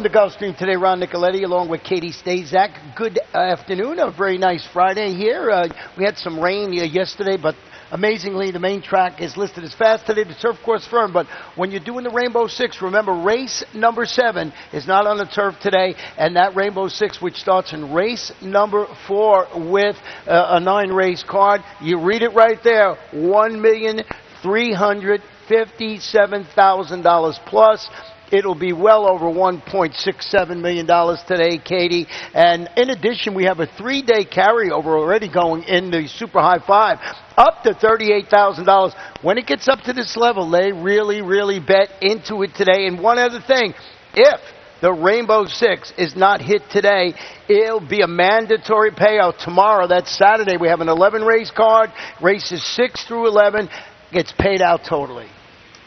Welcome to Gulfstream today. Ron Nicoletti along with Katie Stazak. Good afternoon. A very nice Friday here. We had some rain yesterday, but amazingly, the main track is listed as fast today. The turf course firm, but when you're doing the Rainbow Six, remember race number 7 is not on the turf today, and that Rainbow Six, which starts in race number 4 with a 9-race card, you read it right there, $1,357,000 plus. It'll be well over $1.67 million today, Katie. And in addition, we have a 3-day carryover already going in the Super High 5, up to $38,000. When it gets up to this level, they really bet into it today. And one other thing, if the Rainbow Six is not hit today, it'll be a mandatory payout tomorrow. That's Saturday. We have an 11-race card. Races 6 through 11 gets paid out totally.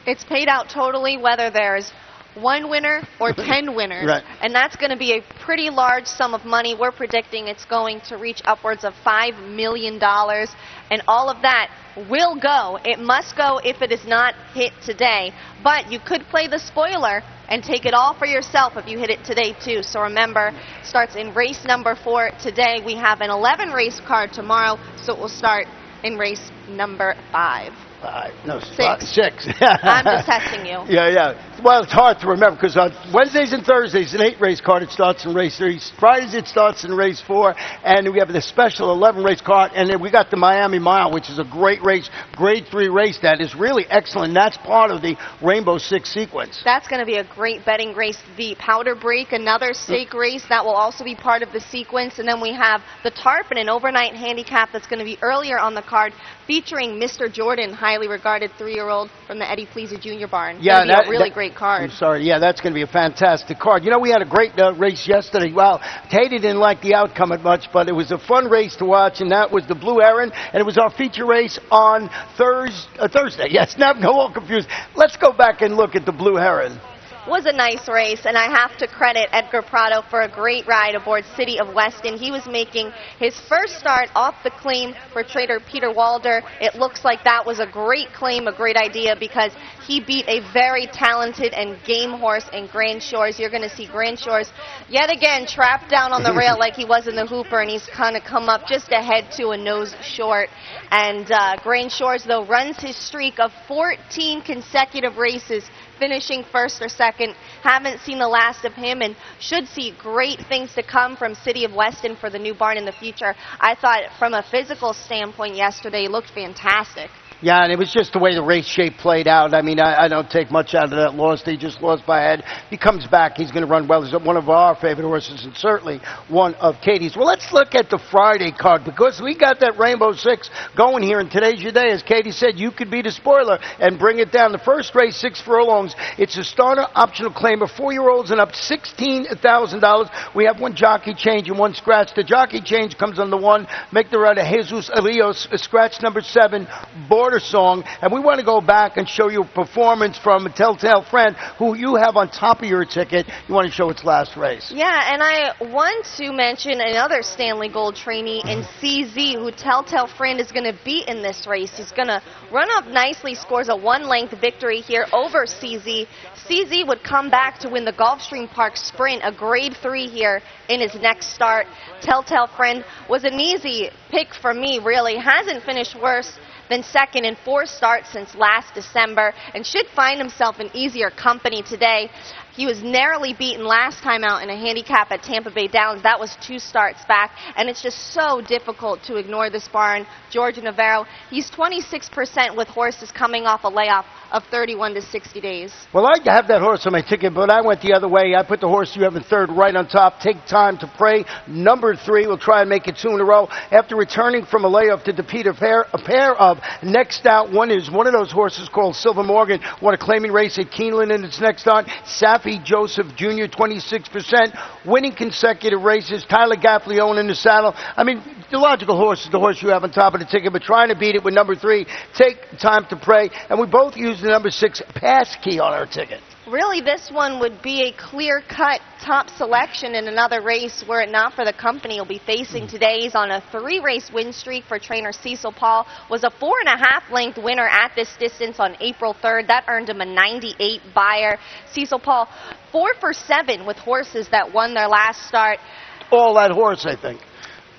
It's paid out totally whether there's 1 winner or 10 winners. Right. And that's going to be a pretty large sum of money. We're predicting it's going to reach upwards of $5 million. And all of that will go. It must go if it is not hit today. But you could play the spoiler and take it all for yourself if you hit it today too. So remember, it starts in race number 4 today. We have an 11-race card tomorrow, so it will start in race number 5. No, 6. 6. I'm just testing you. Yeah. Well, it's hard to remember because on Wednesdays and Thursdays, an 8-race card, it starts in race 3. Fridays, it starts in race 4. And we have the special 11-race card. And then we got the Miami Mile, which is a great race, grade 3 race that is really excellent. That's part of the Rainbow Six sequence. That's going to be a great betting race. The Powder Break, another stake race, that will also be part of the sequence. And then we have the Tarpon, an overnight handicap that's going to be earlier on the card, featuring Mr. Jordan, highly regarded 3-year-old from the Eddie Pleasy Jr. barn. Yeah, that's a really great card. I'm sorry. Yeah, that's going to be a fantastic card. You know, we had a great race yesterday. Well, Katie didn't like the outcome much, but it was a fun race to watch, and that was the Blue Heron, and it was our feature race on Thursday. Yes, now I'm all confused. Let's go back and look at the Blue Heron. Was a nice race, and I have to credit Edgar Prado for a great ride aboard City of Weston. He was making his first start off the claim for trader Peter Walder. It looks like that was a great claim, a great idea, because he beat a very talented and game horse in Grand Shores. You're going to see Grand Shores yet again trapped down on the rail like he was in the Hooper, and he's kind of come up just ahead to a nose short. And Grand Shores, though, runs his streak of 14 consecutive races, finishing first or second. Haven't seen the last of him and should see great things to come from City of Weston for the new barn in the future. I thought from a physical standpoint yesterday, he looked fantastic. Yeah, and it was just the way the race shape played out. I mean, I don't take much out of that loss. They just lost by a head. He comes back. He's going to run well. He's one of our favorite horses and certainly one of Katie's. Well, let's look at the Friday card because we got that Rainbow Six going here, and today's your day. As Katie said, you could be the spoiler and bring it down. The first race, 6 furlongs. It's a starter optional claim of 4-year-olds and up $16,000. We have 1 jockey change and 1 scratch. The jockey change comes on the 1. Make the rider Jesus Elios, scratch number 7, Border Song, and we want to go back and show you a performance from a Telltale Friend who you have on top of your ticket. You want to show its last race. Yeah, and I want to mention another Stanley Gold trainee in CZ who Telltale Friend is going to beat in this race. He's going to run up nicely, scores a 1-length victory here over CZ. CZ would come back to win the Gulfstream Park Sprint, a grade 3 here in his next start. Telltale Friend was an easy pick for me, really. Hasn't finished worse than second in 4 starts since last December and should find himself in easier company today. He was narrowly beaten last time out in a handicap at Tampa Bay Downs. That was 2 starts back, and it's just so difficult to ignore this barn. George Navarro, he's 26% with horses coming off a layoff of 31 to 60 days. Well, I have that horse on my ticket, but I went the other way. I put the horse you have in third right on top. Take Time to Pray, number 3. We'll try and make it 2 in a row. After returning from a layoff to defeat a pair of next out. One is one of those horses called Silver Morgan. Won a claiming race at Keeneland in its next start. Safi Joseph Jr., 26%. Winning consecutive races. Tyler Gaffleone in the saddle. I mean, the logical horse is the horse you have on top of the ticket, but trying to beat it with number 3. Take Time to Pray. And we both use the number 6 pass key on our ticket. Really, this one would be a clear-cut top selection in another race were it not for the company he'll be facing today. He's on a 3-race win streak for trainer Cecil Paul. Was a 4.5-length winner at this distance on April 3rd. That earned him a 98 buyer. Cecil Paul, 4 for 7 with horses that won their last start. All that horse, I think.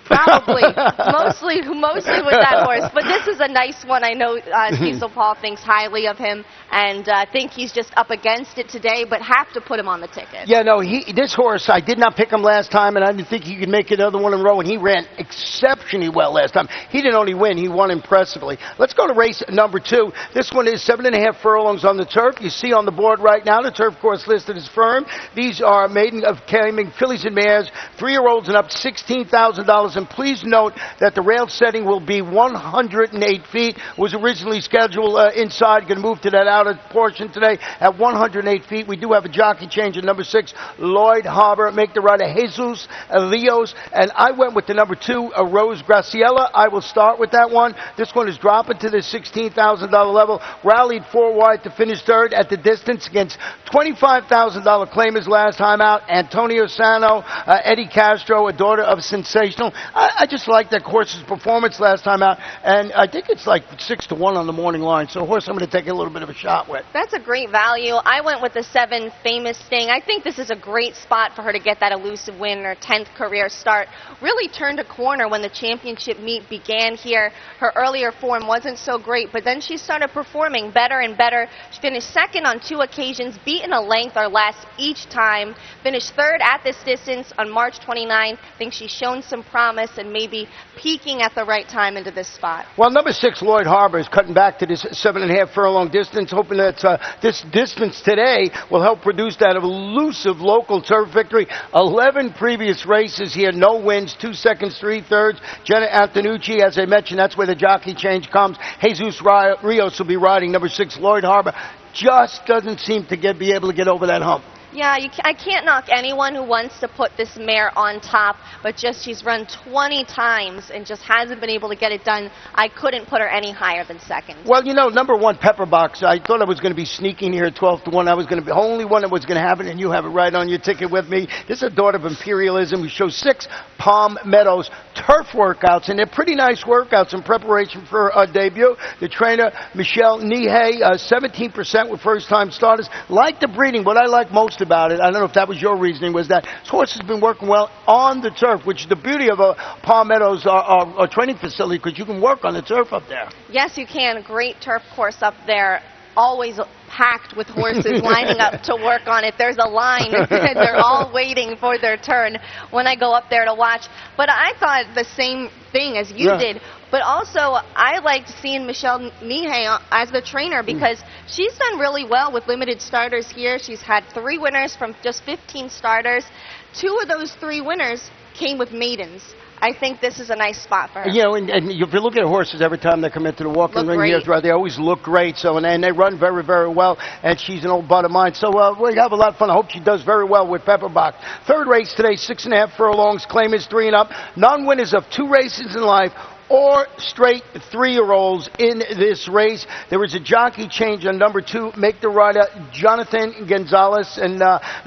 Probably. mostly with that horse. But this is a nice one. I know Cecil Paul thinks highly of him, and I think he's just up against it today, but have to put him on the ticket. Yeah, no, this horse, I did not pick him last time, and I didn't think he could make another one in a row, and he ran exceptionally well last time. He didn't only win, he won impressively. Let's go to race number 2. This one is 7.5 furlongs on the turf. You see on the board right now, the turf course listed as firm. These are maiden of calving fillies and mares, 3-year-olds and up, $16,000. And please note that the rail setting will be 108 feet. Was originally scheduled inside. Going to move to that outer portion today at 108 feet. We do have a jockey change at number 6, Lloyd Harbour. Make the rider Jesus Leos. And I went with the number 2, Rose Graciela. I will start with that one. This one is dropping to the $16,000 level. Rallied 4 wide to finish 3rd at the distance against $25,000 claimers last time out. Antonio Sano, Eddie Castro, a daughter of Sensational. I just like that horse's performance last time out, and I think it's like 6-1 on the morning line. So, horse, I'm going to take a little bit of a shot with. That's a great value. I went with the 7, Famous Sting. I think this is a great spot for her to get that elusive win, her 10th career start. Really turned a corner when the championship meet began here. Her earlier form wasn't so great, but then she started performing better and better. She finished 2nd on 2 occasions, beaten a length or less each time. Finished 3rd at this distance on March 29th. I think she's shown some promise and maybe peaking at the right time into this spot. Well, number 6, Lloyd Harbour, is cutting back to this 7.5 furlong distance, hoping that this distance today will help produce that elusive local turf victory. 11 previous races here, no wins, 2 seconds, 3 thirds. Jenna Antonucci, as I mentioned, that's where the jockey change comes. Jesus Rios will be riding number 6, Lloyd Harbour. Just doesn't seem to be able to get over that hump. Yeah, I can't knock anyone who wants to put this mare on top, but just she's run 20 times and just hasn't been able to get it done. I couldn't put her any higher than 2nd. Well, you know, number 1, Pepperbox, I thought I was going to be sneaking here at 12-1. I was going to be the only one that was going to have it, and you have it right on your ticket with me. This is a daughter of imperialism who shows 6 Palm Meadows turf workouts, and they're pretty nice workouts in preparation for her debut. The trainer, Michelle Nihei, 17% with first-time starters. Like the breeding, what I like most about it, I don't know if that was your reasoning, was that this horse has been working well on the turf, which is the beauty of a Palm Meadows training facility, because you can work on the turf up there. Yes, you can. Great turf course up there. Always packed with horses lining up to work on it. There's a line. They're all waiting for their turn when I go up there to watch. But I thought the same thing as you did. But also, I liked seeing Michelle Nihei as the trainer because she's done really well with limited starters here. She's had 3 winners from just 15 starters. 2 of those 3 winners came with maidens. I think this is a nice spot for her. You know, and if you look at horses every time they come into the walking ring here, they always look great. So, and they run very, very well. And she's an old bud of mine. So we have a lot of fun. I hope she does very well with Pepperbox. 3rd race today, 6.5 furlongs. Claim is 3 and up. Non-winners of 2 races in life, or straight 3-year-olds in this race. There is a jockey change on number 2, make the rider Jonathan Gonzalez. And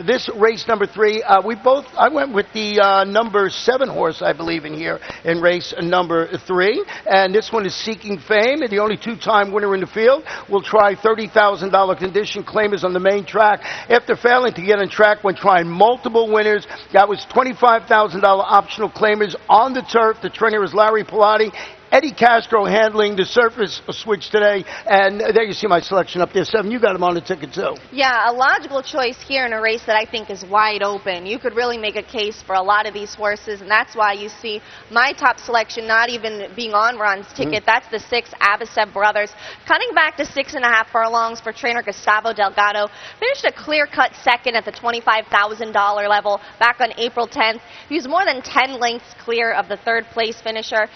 this race number 3, I went with the number 7 horse, I believe, in here in race number 3. And this one is Seeking Fame, and the only 2-time winner in the field. Will try $30,000 condition claimers on the main track. After failing to get on track when trying multiple winners, that was $25,000 optional claimers on the turf. The trainer is Larry Pilati. Eddie Castro handling the surface switch today. And there you see my selection up there. 7, you got him on the ticket too. Yeah, a logical choice here in a race that I think is wide open. You could really make a case for a lot of these horses, and that's why you see my top selection not even being on Ron's ticket. That's the 6 Abaseb Brothers. Cutting back to 6.5 furlongs for trainer Gustavo Delgado. Finished a clear-cut 2nd at the $25,000 level back on April 10th. He was more than 10 lengths clear of the 3rd place finisher.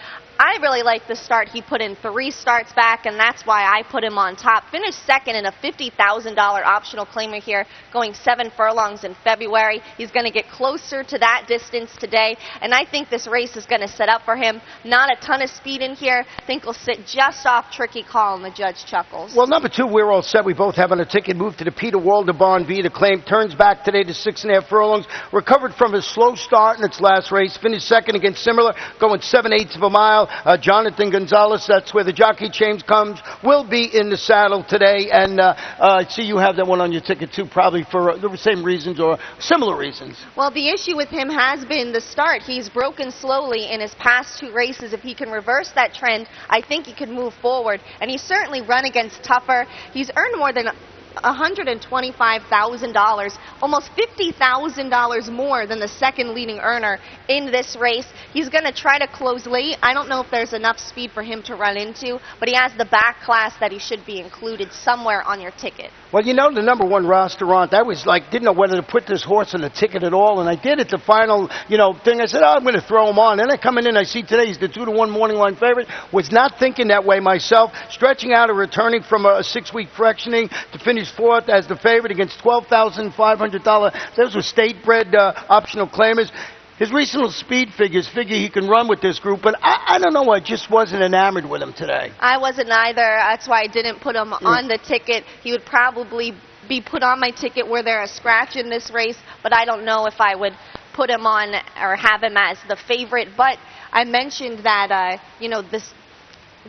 I really like the start. He put in 3 starts back, and that's why I put him on top. Finished second in a $50,000 optional claimer here, going 7 furlongs in February. He's going to get closer to that distance today, and I think this race is going to set up for him. Not a ton of speed in here. I think he'll sit just off Tricky Call, and the judge chuckles. Well, number 2, we're all set. We both have on a ticket. Moved to the Peter Waldebon via the claim. Turns back today to 6.5 furlongs. Recovered from a slow start in its last race. Finished second against Similar, going 7/8 of a mile. Jonathan Gonzalez, that's where the jockey change comes, will be in the saddle today. And I see you have that one on your ticket too, probably for the same reasons or similar reasons. Well, the issue with him has been the start. He's broken slowly in his past 2 races. If he can reverse that trend, I think he could move forward. And he's certainly run against tougher. He's earned more than $125,000, almost $50,000 more than the second leading earner in this race. He's going to try to close late. I don't know if there's enough speed for him to run into, but he has the back class that he should be included somewhere on your ticket. Well, you know, the number 1 restaurant, I was like, didn't know whether to put this horse on the ticket at all, and I did at the final, thing. I said, I'm going to throw him on. Then I come in, I see today he's the 2-1 morning line favorite. Was not thinking that way myself. Stretching out and returning from a 6-week fractioning to finish 4th as the favorite against $12,500. Those were state-bred optional claimers. His regional speed figure he can run with this group, but I don't know, I just wasn't enamored with him today. I wasn't either. That's why I didn't put him on the ticket. He would probably be put on my ticket were there a scratch in this race, but I don't know if I would put him on or have him as the favorite. But I mentioned that,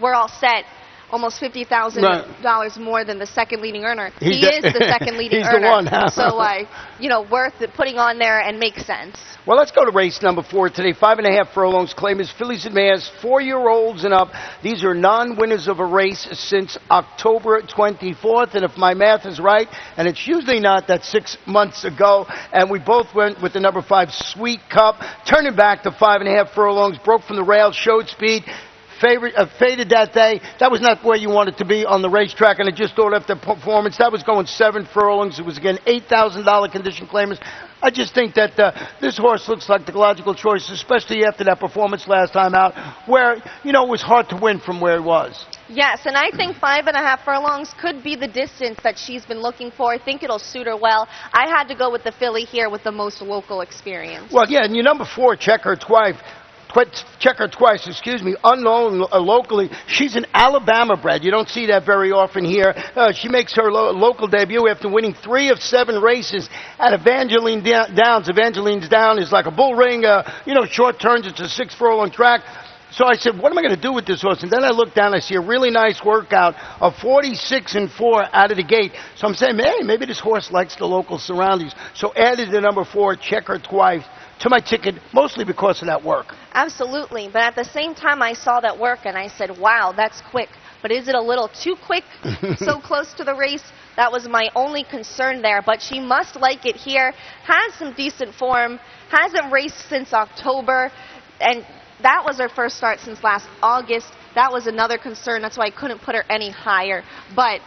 we're all set. Almost $50,000 more than the second leading earner. He is the second leading he's earner. The one, huh? So, worth it putting on there and makes sense. Well, let's go to race number 4 today. 5.5 furlongs. Claimers, fillies and mares, 4-year-olds and up. These are non-winners of a race since October 24th. And if my math is right, and it's usually not, that's 6 months ago. And we both went with the number 5, Sweet Cup. Turning back to 5.5 furlongs. Broke from the rail, showed speed. Faded that day. That was not where you wanted to be on the racetrack, and I just thought after performance, that was going 7 furlongs. It was, again, $8,000 condition claimers. I just think that this horse looks like the logical choice, especially after that performance last time out, where, it was hard to win from where it was. Yes, and I think 5.5 furlongs could be the distance that she's been looking for. I think it'll suit her well. I had to go with the filly here with the most local experience. Well, yeah, and your number 4, Checker Twice, unknown locally. She's an Alabama bred. You don't see that very often here. She makes her local debut after winning 3 of 7 races at Evangeline Downs. Evangeline's Down is like a bull ring, short turns. It's a 6 furlong track. So I said, what am I going to do with this horse? And then I look down, I see a really nice workout of 46-4 out of the gate. So I'm saying, hey, maybe this horse likes the local surroundings. So added the number 4, Checker Twice, to my ticket, mostly because of that work. Absolutely, but at the same time I saw that work and I said, wow, that's quick. But is it a little too quick so close to the race? That was my only concern there, but she must like it here. Has some decent form, hasn't raced since October, and that was her first start since last August. That was another concern. That's why I couldn't put her any higher. But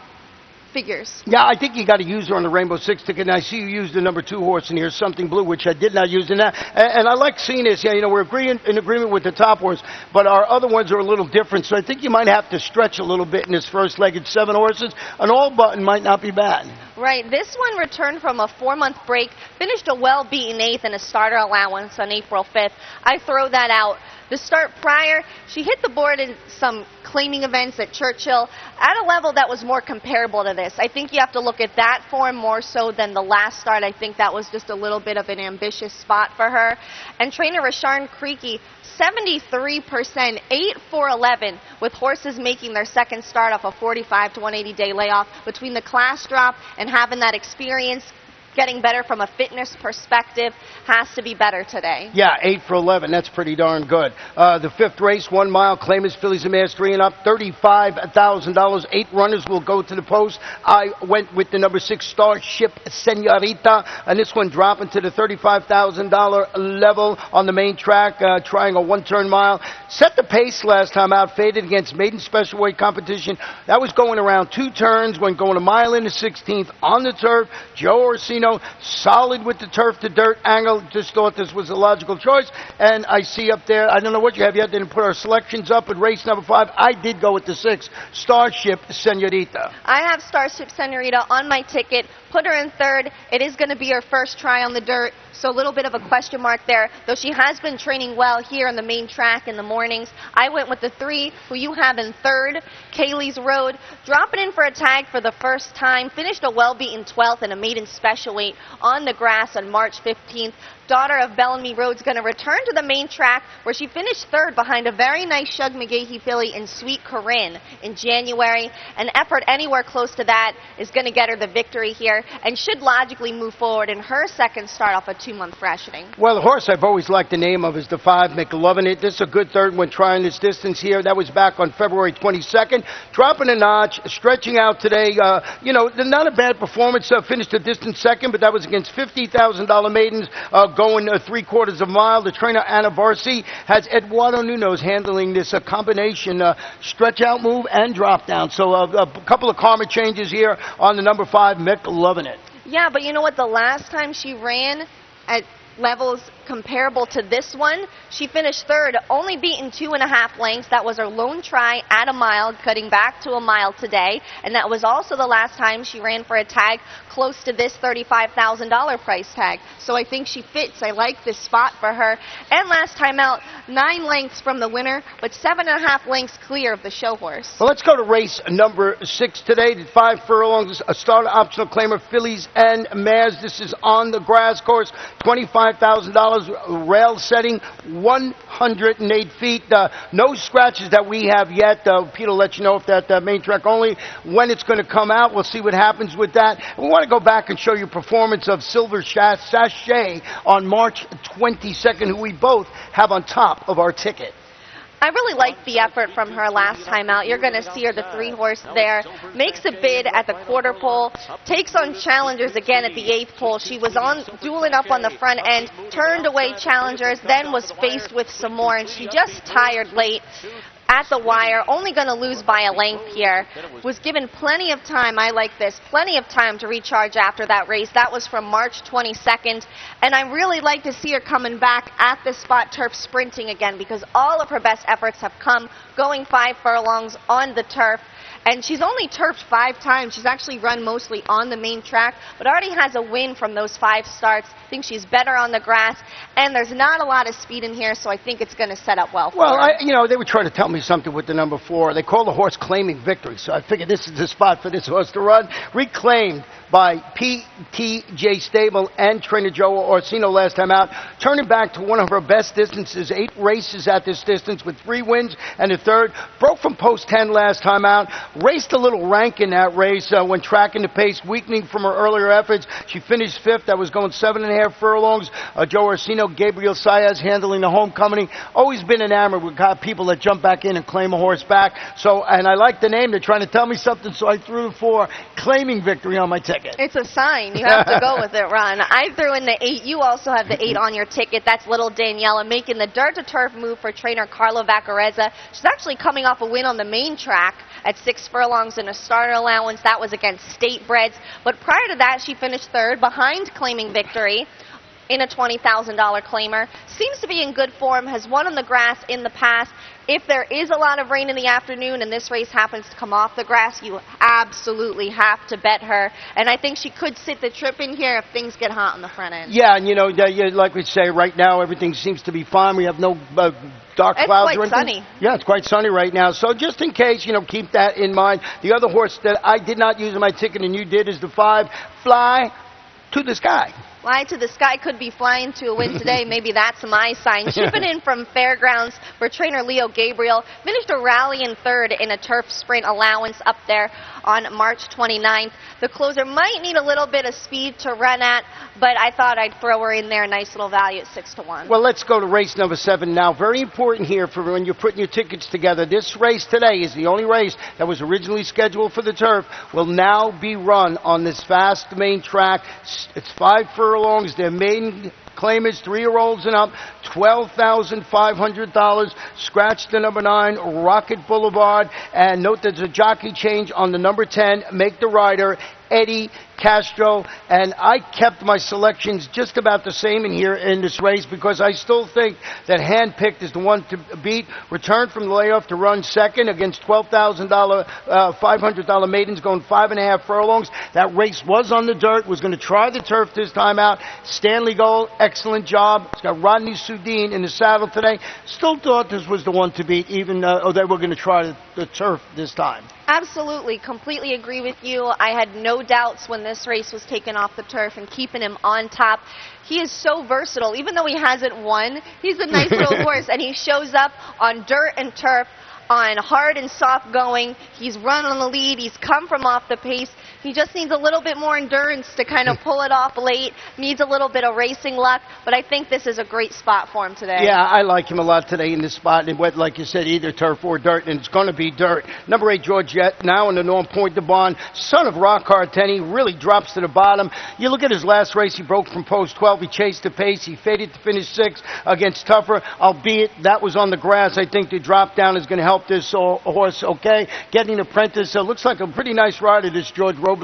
figures. Yeah, I think you got to use her on the Rainbow Six ticket. And I see you used the number 2 horse in here, Something Blue, which I did not use in that. And I like seeing this. Yeah, we're in agreement with the top horse, but our other ones are a little different. So I think you might have to stretch a little bit in this first leg at 7 horses. An all button might not be bad. Right. This one returned from a 4-month break, finished a well-beaten 8th in a starter allowance on April 5th. I throw that out. The start prior, she hit the board in some claiming events at Churchill at a level that was more comparable to this. I think you have to look at that form more so than the last start. I think that was just a little bit of an ambitious spot for her. And trainer Rasharn Creaky, 73%, 8-4-11, with horses making their second start off a 45 to 180 day layoff. Between the class drop and having that experience, getting better from a fitness perspective, has to be better today. Yeah, 8-11. That's pretty darn good. The 5th race, 1 mile, claimers, fillies and mares, 3 and up, $35,000. 8 runners will go to the post. I went with the number 6, Starship Senorita, and this one dropping to the $35,000 level on the main track, trying a 1-turn mile. Set the pace last time out, faded against maiden special weight competition. That was going around 2 turns, when going a mile in the 16th on the turf. Joe Orsino Orcino, solid with the turf to dirt angle. Just thought this was a logical choice. And I see up there, I don't know what you have yet, didn't put our selections up at race number 5. I did go with the 6, Starship Senorita. I have Starship Senorita on my ticket. Put her in third. It is going to be her first try on the dirt, so a little bit of a question mark there, though she has been training well here on the main track in the mornings. I went with the 3, who you have in third, Kaylee's Road, dropping in for a tag for the first time, finished a well-beaten 12th in a maiden special weight on the grass on March 15th. Daughter of Bellamy Road's going to return to the main track, where she finished third behind a very nice Shug McGahee filly in Sweet Corinne in January. An effort anywhere close to that is going to get her the victory here, and should logically move forward in her second start off a 2-month freshening. Well, the horse I've always liked the name of is the 5, McLovin' It. This is a good third when trying this distance here. That was back on February 22nd. Dropping a notch, stretching out today. Not a bad performance. Finished a distant second, but that was against $50,000 maidens going 3/4 of a mile. The trainer, Anna Barcy, has Eduardo Nuno's handling this combination stretch out move and drop down. So a couple of karma changes here on the number 5, McLovin' It. Yeah, but you know what? The last time she ran at levels comparable to this one, she finished third, only beaten 2.5 lengths. That was her lone try at a mile, cutting back to a mile today, and that was also the last time she ran for a tag close to this $35,000 price tag. So I think she fits. I like this spot for her. And last time out, 9 lengths from the winner, but 7.5 lengths clear of the show horse. Well, let's go to race number 6 today. The 5 furlongs, a starter optional claimer, fillies and mares. This is on the grass course, $25,000. Rail setting, 108 feet. No scratches that we have yet. Peter will let you know if that main track only, when it's going to come out. We'll see what happens with that. We want to go back and show you performance of Silver Sachet on March 22nd, who we both have on top of our ticket. I really liked the effort from her last time out. You're going to see her, the 3-horse there. Makes a bid at the quarter pole. Takes on challengers again at the 8th pole. She was on dueling up on the front end. Turned away challengers. Then was faced with some more. And she just tired late at the wire, only going to lose by a length here. Was given plenty of time, I like this, plenty of time to recharge after that race. That was from March 22nd, and I really like to see her coming back at the spot turf sprinting again, because all of her best efforts have come going 5 furlongs on the turf. And she's only turfed 5 times. She's actually run mostly on the main track, but already has a win from those 5 starts. I think she's better on the grass, and there's not a lot of speed in here, so I think it's going to set up well for her. Well, they were trying to tell me something with the number 4. They call the horse Claiming Victory, so I figured this is the spot for this horse to run. Reclaimed by PTJ Stable and trainer Joe Orsino last time out, turning back to one of her best distances, 8 races at this distance with 3 wins and a third. Broke from post 10 last time out, raced a little rank in that race when tracking the pace, weakening from her earlier efforts. She finished 5th. That was going 7.5 furlongs. Joe Orsino, Gabriel Saez handling the homecoming. Always been enamored with people that jump back in and claim a horse back. So, and I like the name. They're trying to tell me something, so I threw the 4, Claiming Victory, on my ticket. It's a sign. You have to go with it, Ron. I threw in the 8. You also have the 8 on your ticket. That's little Daniela making the dirt to turf move for trainer Carla Vacarezza. She's actually coming off a win on the main track at 6 furlongs in a starter allowance. That was against State Breds. But prior to that, she finished third behind Claiming Victory in a $20,000 claimer. Seems to be in good form, has won on the grass in the past. If there is a lot of rain in the afternoon and this race happens to come off the grass, you absolutely have to bet her. And I think she could sit the trip in here if things get hot on the front end. Yeah, and like we say, right now everything seems to be fine. We have no dark clouds or anything. It's quite sunny. Yeah, it's quite sunny right now. So just in case, keep that in mind. The other horse that I did not use in my ticket and you did is the 5, Fly to the Sky. Fly to the Sky could be flying to a win today. Maybe that's my sign. Shipping in from Fairgrounds for trainer Leo Gabriel. Finished a rally in third in a turf sprint allowance up there on March 29th. The closer might need a little bit of speed to run at, but I thought I'd throw her in there. A nice little value at 6-1. Well, let's go to race number 7 now. Very important here for when you're putting your tickets together. This race today is the only race that was originally scheduled for the turf. Will now be run on this fast main track. It's 5 furlongs. Their main claimers, 3-year-olds and up, $12,500. Scratch the number 9, Rocket Boulevard. And note there's a jockey change on the number 10, Make the Rider. Eddie Castro, and I kept my selections just about the same in here in this race because I still think that Handpicked is the one to beat. Returned from the layoff to run second against $12,000, $500 maidens going 5.5 furlongs. That race was on the dirt, was going to try the turf this time out. Stanley Gold, excellent job. It's got Rodney Sudine in the saddle today. Still thought this was the one to beat, even though they were going to try the turf this time. Absolutely, completely agree with you. I had no doubts when this race was taken off the turf and keeping him on top. He is so versatile. Even though he hasn't won, he's a nice little horse, and he shows up on dirt and turf, on hard and soft going. He's run on the lead. He's come from off the pace. He just needs a little bit more endurance to kind of pull it off late. Needs a little bit of racing luck, but I think this is a great spot for him today. Yeah, I like him a lot today in this spot. And like you said, either turf or dirt, and it's going to be dirt. Number 8, Georgette, now in the Norm Point de Bon. Son of Rock Hartenny, really drops to the bottom. You look at his last race, he broke from post 12. He chased the pace. He faded to finish 6th against Tougher, albeit that was on the grass. I think the drop down is going to help this horse, okay? Getting apprentice, looks like a pretty nice rider, this George Robles.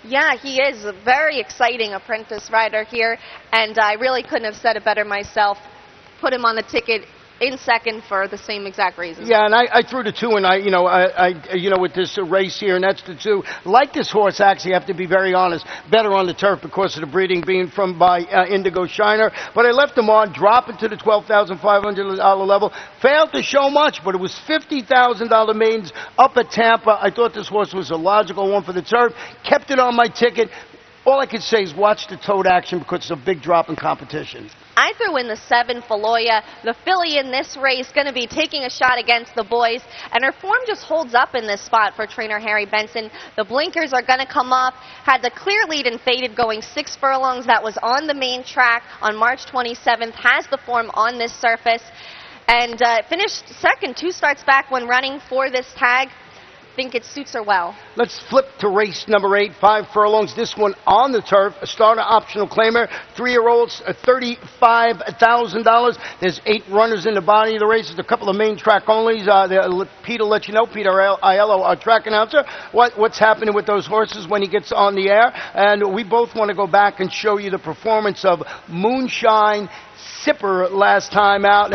Yeah, he is a very exciting apprentice rider here, and I really couldn't have said it better myself. Put him on the ticket in second for the same exact reason. Yeah, and I threw the 2, and I with this race here, and that's the 2. Like this horse, actually, I have to be very honest, better on the turf because of the breeding being from by Indigo Shiner. But I left him on, dropping to the $12,500 level. Failed to show much, but it was $50,000 maidens up at Tampa. I thought this horse was a logical one for the turf. Kept it on my ticket. All I could say is watch the toad action because it's a big drop in competition. I threw in the 7, Faloya. The filly in this race going to be taking a shot against the boys, and her form just holds up in this spot for trainer Harry Benson. The blinkers are going to come off. Had the clear lead and faded going 6 furlongs. That was on the main track on March 27th. Has the form on this surface. And finished second 2 starts back when running for this tag. Think it suits her well. Let's flip to race number 8, 5 furlongs. This one on the turf, a starter optional claimer, 3-year-olds, $35,000. There's 8 runners in the body of the race. There's a couple of main track onlys. Peter will let you know, Peter Aiello, our track announcer, what's happening with those horses when he gets on the air. And we both want to go back and show you the performance of Moonshine Sipper last time out.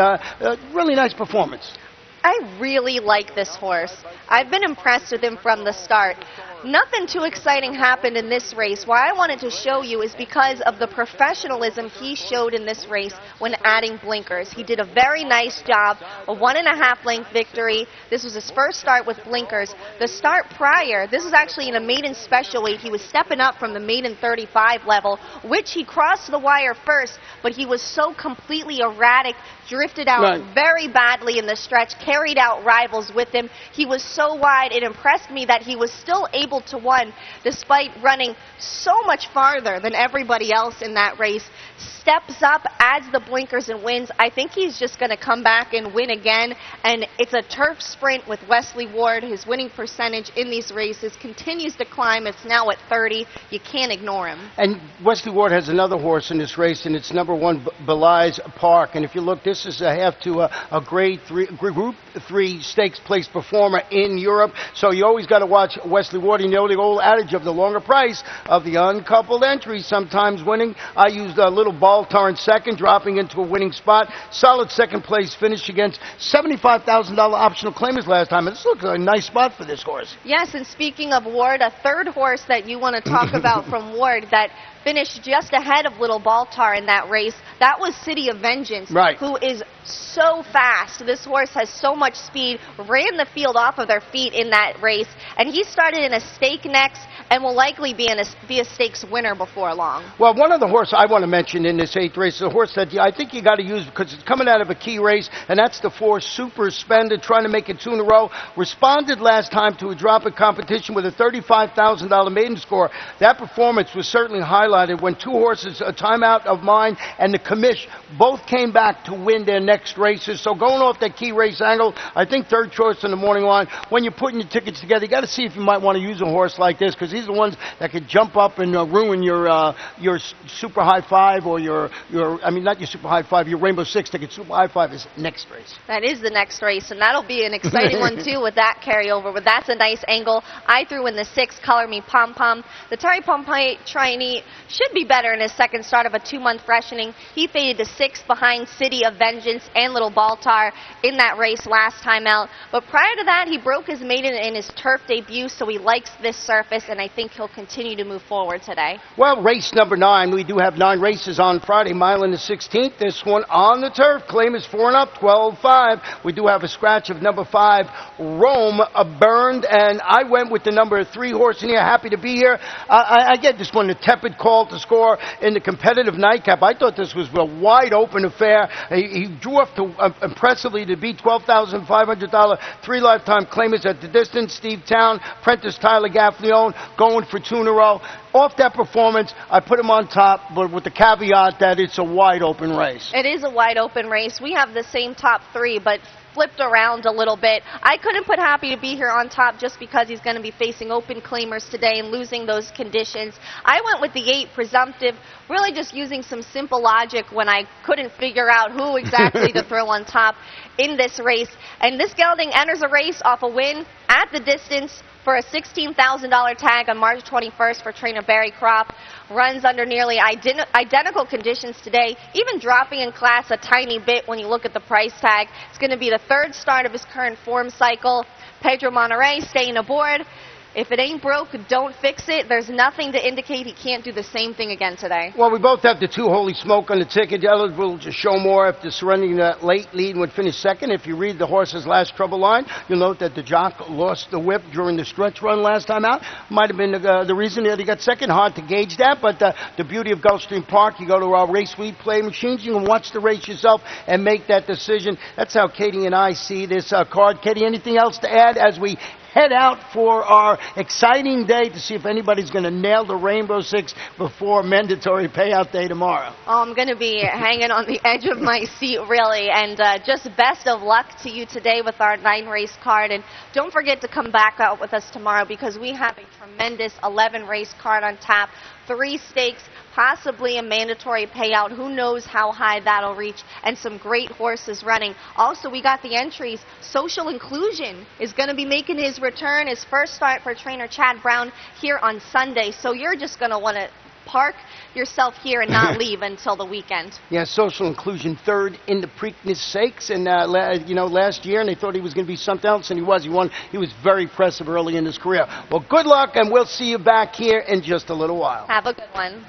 Really nice performance. I really like this horse. I've been impressed with him from the start. Nothing too exciting happened in this race. Why I wanted to show you is because of the professionalism he showed in this race when adding blinkers. He did a very nice job, a 1.5 length victory. This was his first start with blinkers. The start prior, this was actually in a maiden special weight. He was stepping up from the maiden 35 level, which he crossed the wire first, but he was so completely erratic, drifted out very badly in the stretch, carried out rivals with him. He was so wide, it impressed me that he was still able to win despite running so much farther than everybody else in that race. Steps up, adds the blinkers and wins. I think he's just going to come back and win again, and it's a turf sprint with Wesley Ward. His winning percentage in these races continues to climb. It's now at 30. You can't ignore him. And Wesley Ward has another horse in this race, and it's number 1, Belize Park. And if you look, this is a half to a Group 3 stakes place performer in Europe. So you always got to watch Wesley Ward. You know the old adage of the longer price of the uncoupled entry, sometimes winning. I used a little Baltar in second, dropping into a winning spot. Solid second place finish against $75,000 optional claimers last time. And this looks like a nice spot for this horse. Yes, and speaking of Ward, a third horse that you want to talk about from Ward that finished just ahead of Little Baltar in that race, that was City of Vengeance, who is so fast. This horse has so much speed, ran the field off of their feet in that race, and he started in a stake next and will likely be a stakes winner before long. Well, one of the horses I want to mention in this 8th race is a horse that I think you got to use because it's coming out of a key race, and that's the 4 Super Spender, trying to make it 2 in a row. Responded last time to a drop in competition with a $35,000 maiden score. That performance was certainly highlighted when 2 horses, A Timeout of Mine and the Commish, both came back to win their next races. So going off that key race angle, I think third choice in the morning line. When you're putting your tickets together, you got to see if you might want to use a horse like this, because these are the ones that could jump up and ruin your super high five, or not your super high five, your Rainbow Six ticket. Super high five is next race. That is the next race, and that'll be an exciting one too with that carryover. But that's a nice angle. I threw in the 6, Color Me Pom Pom. The Terry Pompey trainee should be better in his second start of a 2-month freshening. He faded to 6 behind City of Vengeance and Little Baltar in that race last time out. But prior to that, he broke his maiden in his turf debut, so he likes this surface, and I think he'll continue to move forward today. Well, race number 9. We do have 9 races on Friday. Mile in the 16th. This one on the turf. Claim is 4 and up, 12-5. We do have a scratch of number 5, Rome, burned, and I went with the number 3 horse in here. Happy to be here. I get this one, a tepid call to score in the competitive nightcap. I thought this was a wide open affair. He drew up to impressively to beat $12,500 3 lifetime claimers at the distance. Steve Town, Prentice Tyler Gaffleone going for 2 in a row. Off that performance, I put him on top, but with the caveat that it's a wide open race. It is a wide open race. We have the same top 3, but flipped around a little bit. I couldn't put Happy to be here on top just because he's going to be facing open claimers today and losing those conditions. I went with the 8, Presumptive, really just using some simple logic when I couldn't figure out who exactly to throw on top in this race. And this gelding enters a race off a win at the distance for a $16,000 tag on March 21st for trainer Barry Kropp. Runs under nearly identical conditions today, even dropping in class a tiny bit when you look at the price tag. It's going to be the 3rd start of his current form cycle. Pedro Monterrey staying aboard. If it ain't broke, don't fix it. There's nothing to indicate he can't do the same thing again today. Well, we both have the 2 Holy Smoke on the ticket. Eligible to show more after surrendering that late lead and would finish second. If you read the horse's last trouble line, you'll note that the jock lost the whip during the stretch run last time out. Might have been the reason that he got second. Hard to gauge that, but the beauty of Gulfstream Park, you go to our race week play machines, you can watch the race yourself and make that decision. That's how Katie and I see this card. Katie, anything else to add as we head out for our exciting day to see if anybody's going to nail the Rainbow Six before mandatory payout day tomorrow? Oh, I'm going to be hanging on the edge of my seat, really, and just best of luck to you today with our 9-race card. And don't forget to come back out with us tomorrow, because we have a tremendous 11-race card on tap, 3 stakes, possibly a mandatory payout. Who knows how high that'll reach, and some great horses running. Also, we got the entries. Social Inclusion is going to be making his return, his first start for trainer Chad Brown here on Sunday. So you're just going to want to park yourself here and not leave until the weekend. Yeah, Social Inclusion 3rd in the Preakness Stakes, and last year, and they thought he was going to be something else, and he was. He won. He was very impressive early in his career. Well, good luck, and we'll see you back here in just a little while. Have a good one.